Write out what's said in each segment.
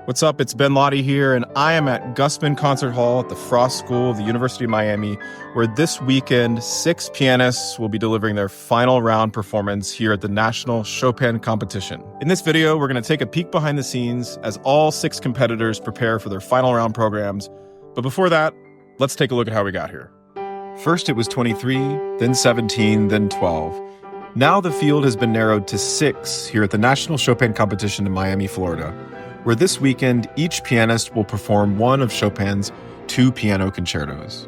What's up? It's Ben Laude here, and I am at Gusman Concert Hall at the Frost School of the University of Miami, where this weekend 6 pianists will be delivering their final round performance here at the National Chopin Competition. In this video, we're going to take a peek behind the scenes as all 6 competitors prepare for their final round programs. But before that, let's take a look at how we got here. First, it was 23, then 17, then 12. Now the field has been narrowed to 6 here at the National Chopin Competition in Miami, Florida, where this weekend each pianist will perform one of Chopin's 2 piano concertos.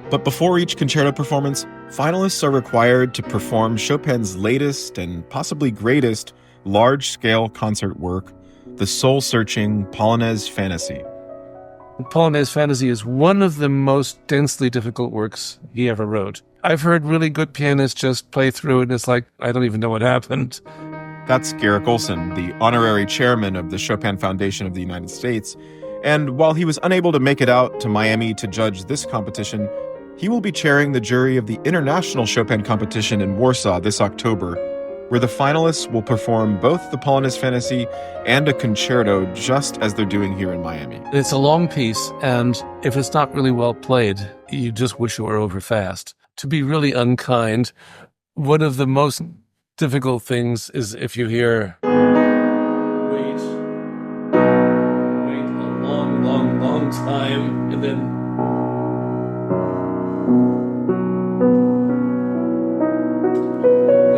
But before each concerto performance, finalists are required to perform Chopin's latest and possibly greatest large-scale concert work, the soul-searching Polonaise Fantaisie. The Polonaise Fantaisie is one of the most densely difficult works he ever wrote. I've heard really good pianists just play through it and it's like, I don't even know what happened. That's Garrick Ohlsson, the honorary chairman of the Chopin Foundation of the United States. And while he was unable to make it out to Miami to judge this competition, he will be chairing the jury of the International Chopin Competition in Warsaw this October, where the finalists will perform both the Polonaise Fantaisie and a concerto just as they're doing here in Miami. It's a long piece, and if it's not really well played, you just wish it were over fast. To be really unkind, one of the most difficult things is if you hear wait a long time, and then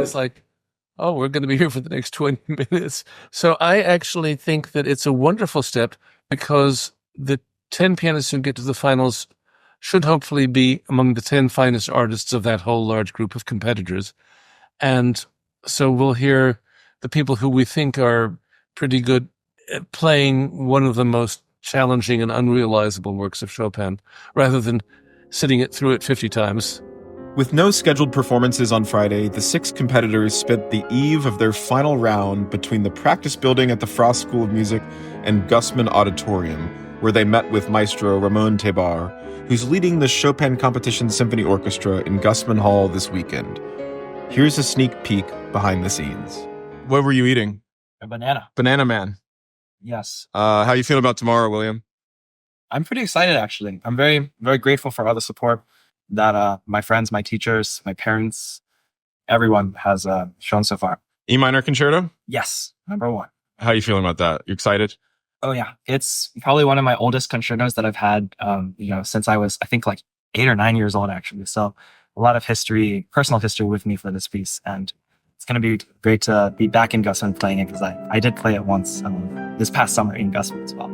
it's like, oh, we're going to be here for the next 20 minutes. So I actually think that it's a wonderful step because the 10 pianists who get to the finals should hopefully be among the 10 finest artists of that whole large group of competitors. And so we'll hear the people who we think are pretty good at playing one of the most challenging and unrealizable works of Chopin, rather than sitting it through it 50 times. With no scheduled performances on Friday, the 6 competitors spent the eve of their final round between the practice building at the Frost School of Music and Gusman Auditorium, where they met with Maestro Ramon Tebar, who's leading the Chopin Competition Symphony Orchestra in Gusman Hall this weekend. Here's a sneak peek behind the scenes. What were you eating? A banana. Banana Man. Yes. How you feeling about tomorrow, William? I'm pretty excited, actually. I'm very, very grateful for all the support that my friends, my teachers, my parents, everyone has shown so far. E minor concerto? Yes, number 1. How you feeling about that? You excited? Oh, yeah. It's probably one of my oldest concertos that I've had, since I was, I think, like 8 or 9 years old, actually. So a lot of history, personal history with me for this piece. And it's going to be great to be back in Gusman playing it because I did play it once this past summer in Gusman as well.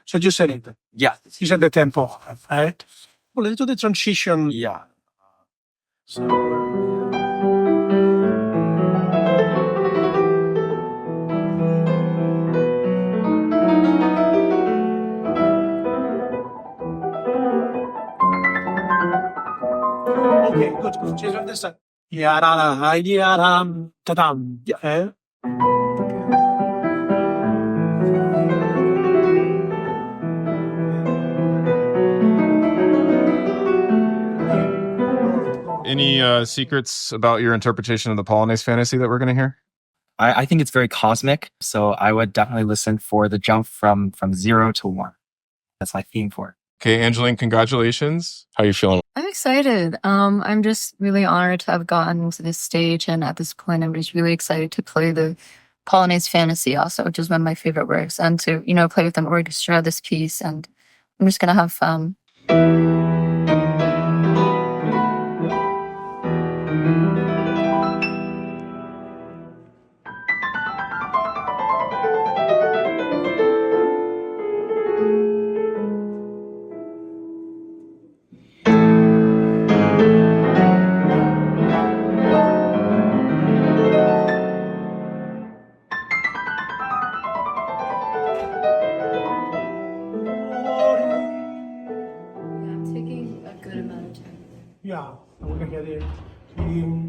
So you said it. Yeah. You said the tempo, right? Well, let's do the transition. Yeah. So, okay, good. So you understand. Yaram, tadam. Yeah. Any secrets about your interpretation of the Polonaise Fantaisie that we're going to hear? I think it's very cosmic. So I would definitely listen for the jump from 0 to 1. That's my theme for it. Okay, Angeline, congratulations. How are you feeling? I'm excited. I'm just really honored to have gotten to this stage, and at this point, I'm just really excited to play the Polonaise Fantasy also, which is one of my favorite works, and to, you know, play with an orchestra this piece, and I'm just gonna have fun. I'm taking a good amount of time. Yeah, we're gonna get it. Maybe.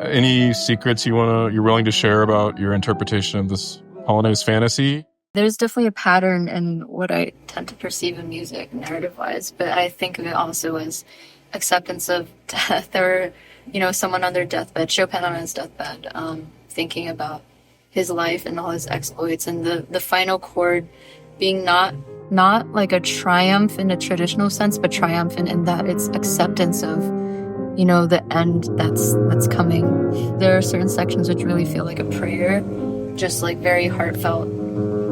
Any secrets you're willing to share about your interpretation of this Polonaise Fantasy? There's definitely a pattern in what I tend to perceive in music, narrative-wise, but I think of it also as acceptance of death, or, you know, someone on their deathbed, Chopin on his deathbed, thinking about his life and all his exploits, and the final chord being not like a triumph in a traditional sense, but triumphant in that it's acceptance of, you know, the end that's coming. There are certain sections which really feel like a prayer, just like very heartfelt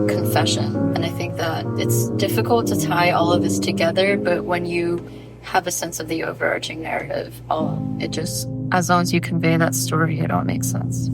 confession. And I think that it's difficult to tie all of this together, but when you have a sense of the overarching narrative, it just, as long as you convey that story, it all makes sense.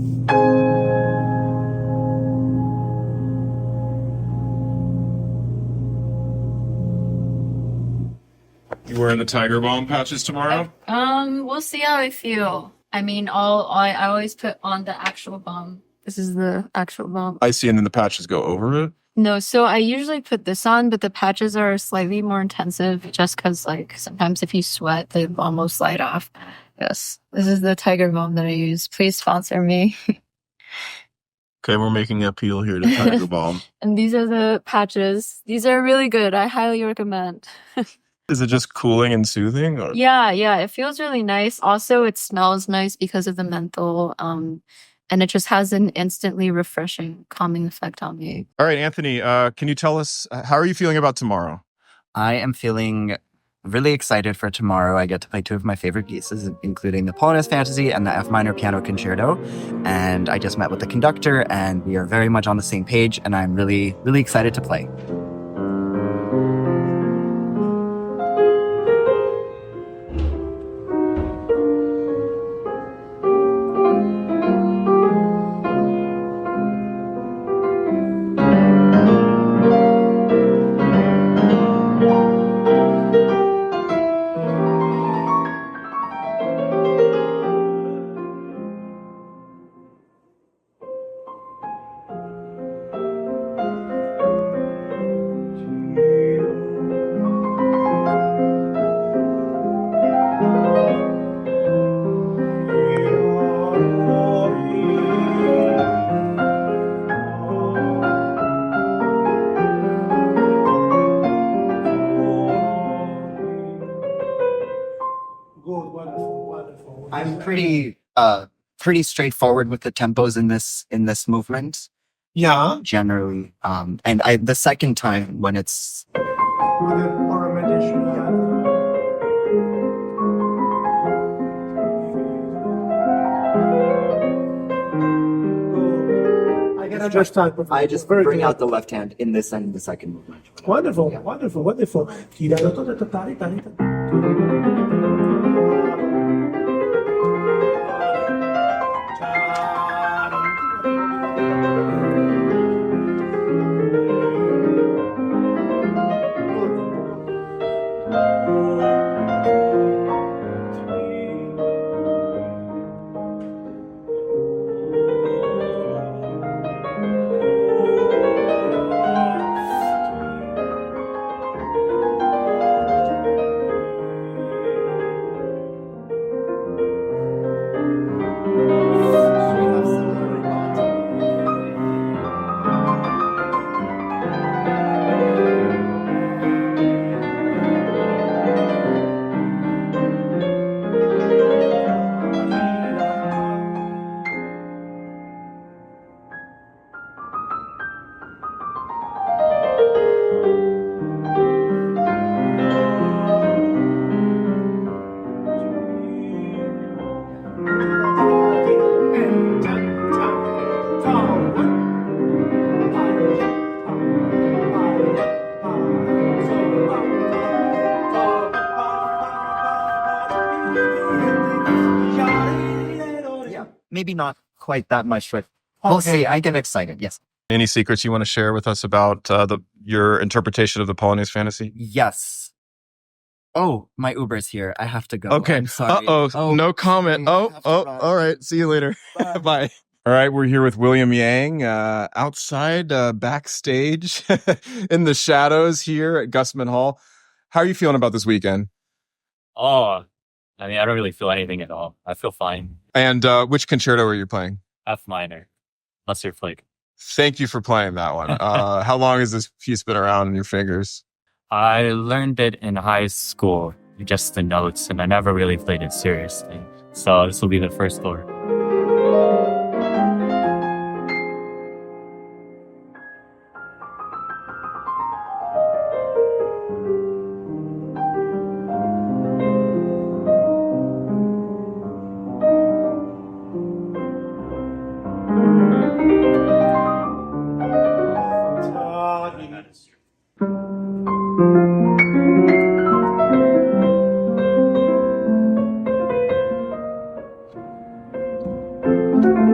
You wearing the Tiger Balm patches tomorrow? We'll see how I feel. I mean, I always put on the actual balm. This is the actual balm. I see, and then the patches go over it? No, so I usually put this on, but the patches are slightly more intensive just because, like, sometimes if you sweat, the balm will slide off. Yes, this is the Tiger Balm that I use. Please sponsor me. Okay, we're making an appeal here to Tiger Balm. And these are the patches. These are really good. I highly recommend. Is it just cooling and soothing? Or? Yeah, it feels really nice. Also, it smells nice because of the menthol. And it just has an instantly refreshing, calming effect on me. All right, Anthony, can you tell us, how are you feeling about tomorrow? I am feeling really excited for tomorrow. I get to play two of my favorite pieces, including the Polonaise Fantasy and the F minor piano concerto. And I just met with the conductor, and we are very much on the same page, and I'm really, really excited to play. pretty straightforward with the tempos in this movement Yeah. generally. And the second time when it's With the ornamentation. I just bring out the left hand in this and the second movement. Wonderful, Yeah. wonderful, wonderful. Maybe not quite that much, but we'll see. I get excited. Yes. Any secrets you want to share with us about your interpretation of the Polonaise Fantasy? Yes. Oh, my Uber's here. I have to go. Okay. I'm sorry. No comment. I have to run. All right. See you later. Bye. Bye. All right, we're here with William Yang outside, backstage in the shadows here at Gusman Hall. How are you feeling about this weekend? Oh, I mean, I don't really feel anything at all. I feel fine. And which concerto are you playing? F minor. Lesser Flake. Thank you for playing that one. How long has this piece been around in your fingers? I learned it in high school, just the notes, and I never really played it seriously. So this will be the first go.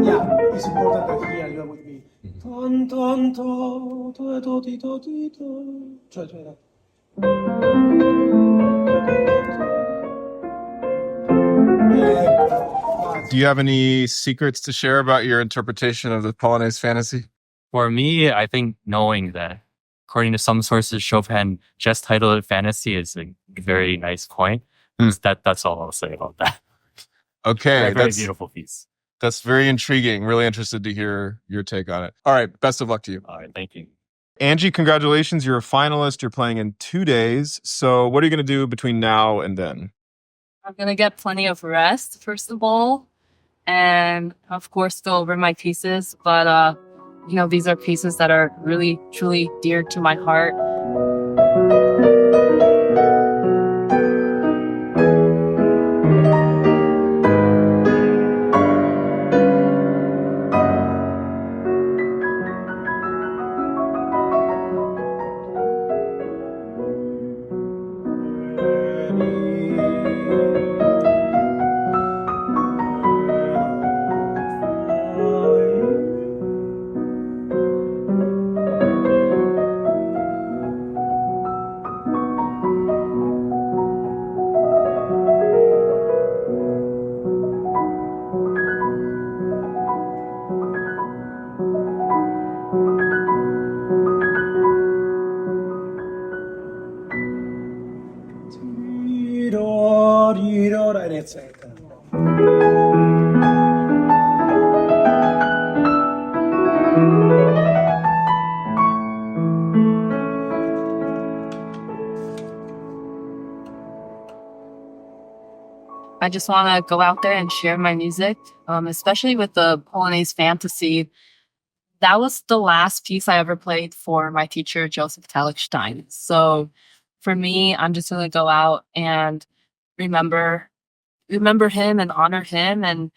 Yeah, it's important that here you are with me. Ton, ton, to, ti, to. Cioè that. Do you have any secrets to share about your interpretation of the Polonaise Fantasy? For me, I think knowing that, according to some sources, Chopin just titled it Fantasy is a very nice point. That's all I'll say about that. Okay, Very beautiful piece. That's very intriguing. Really interested to hear your take on it. All right, best of luck to you. All right, thank you. Angie, congratulations. You're a finalist. You're playing in 2 days. So what are you going to do between now and then? I'm going to get plenty of rest, first of all, and of course go over my pieces. But, these are pieces that are really, truly dear to my heart. And etc. I just want to go out there and share my music, especially with the Polonaise Fantaisie. That was the last piece I ever played for my teacher, Joseph Stein. So for me, I'm just going to go out and remember him and honor him and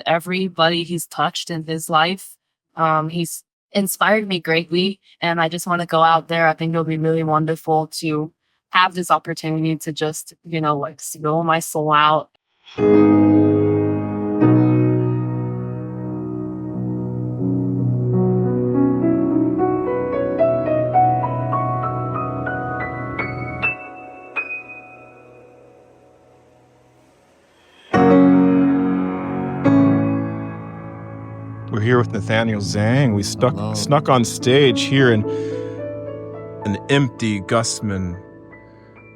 everybody he's touched in his life. He's inspired me greatly, and I just want to go out there. I think it'll be really wonderful to have this opportunity to just, like spill my soul out. We're here with Nathaniel Zhang. We snuck on stage here in an empty Gustman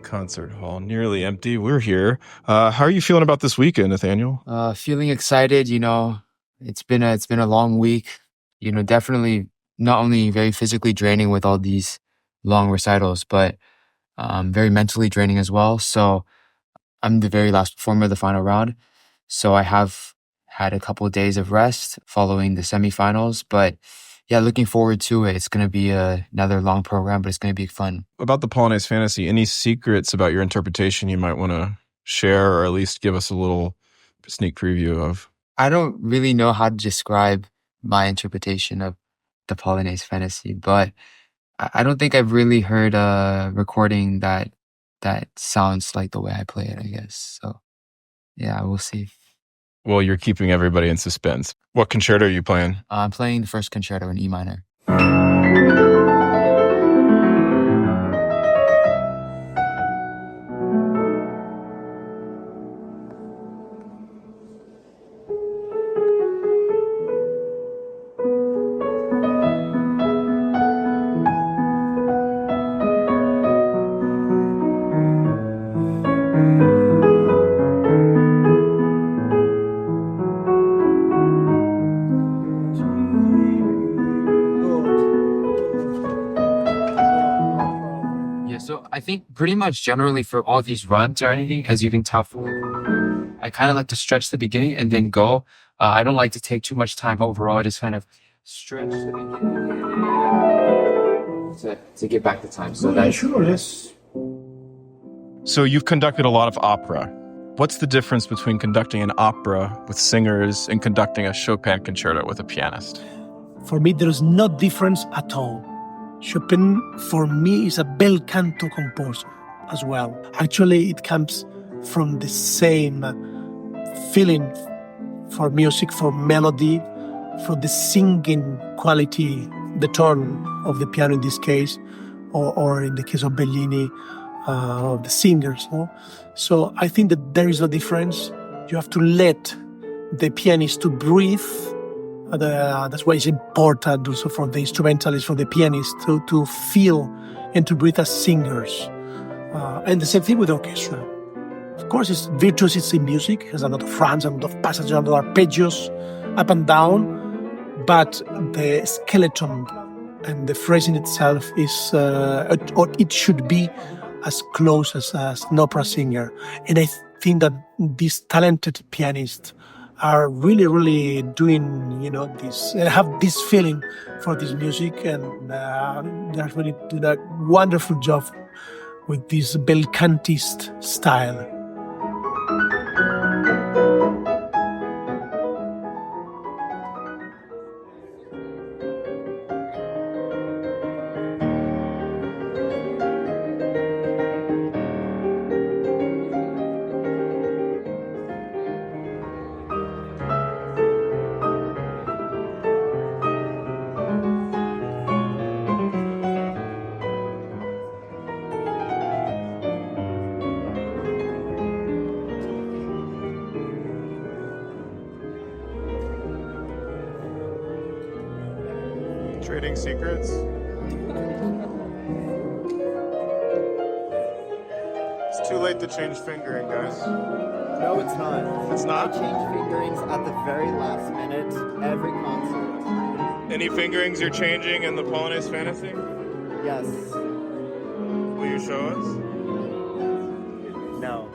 concert hall, nearly empty. We're here. How are you feeling about this weekend, Nathaniel? Feeling excited. It's been a long week. Definitely not only very physically draining with all these long recitals, but very mentally draining as well. So I'm the very last performer of the final round. So I have had a couple of days of rest following the semifinals, but yeah, looking forward to it. It's going to be another long program, but it's going to be fun. About the Polonaise Fantaisie, any secrets about your interpretation you might want to share, or at least give us a little sneak preview of? I don't really know how to describe my interpretation of the Polonaise Fantaisie, but I don't think I've really heard a recording that sounds like the way I play it, I guess. So yeah, we'll see. Well, you're keeping everybody in suspense. What concerto are you playing? I'm playing the first concerto in E minor. I think pretty much generally for all these runs or anything, as you can tell, I kind of like to stretch the beginning and then go. I don't like to take too much time overall. I just kind of stretch the beginning to get back the time. So that's sure, yes. So you've conducted a lot of opera. What's the difference between conducting an opera with singers and conducting a Chopin concerto with a pianist? For me, there is no difference at all. Chopin, for me, is a bel canto composer as well. Actually, it comes from the same feeling for music, for melody, for the singing quality, the tone of the piano in this case, or in the case of Bellini, of the singers. No? So I think that there is no difference. You have to let the pianist to breathe. That's why it's important also for the instrumentalists, for the pianists to feel and to breathe as singers. And the same thing with orchestra. Of course, it's virtuous, it's in music, it has a lot of runs, a lot of passages, a lot of arpeggios, up and down, but the skeleton and the phrasing itself is, or it should be as close as an opera singer. And I think that these talented pianists are really, really doing, this, and have this feeling for this music, and they're really doing a wonderful job with this bel cantist style. Trading secrets? It's too late to change fingering, guys. No, it's not. It's not? I change fingerings at the very last minute, every concert. Any fingerings you're changing in the Polonaise Fantaisie? Yes. Will you show us? No.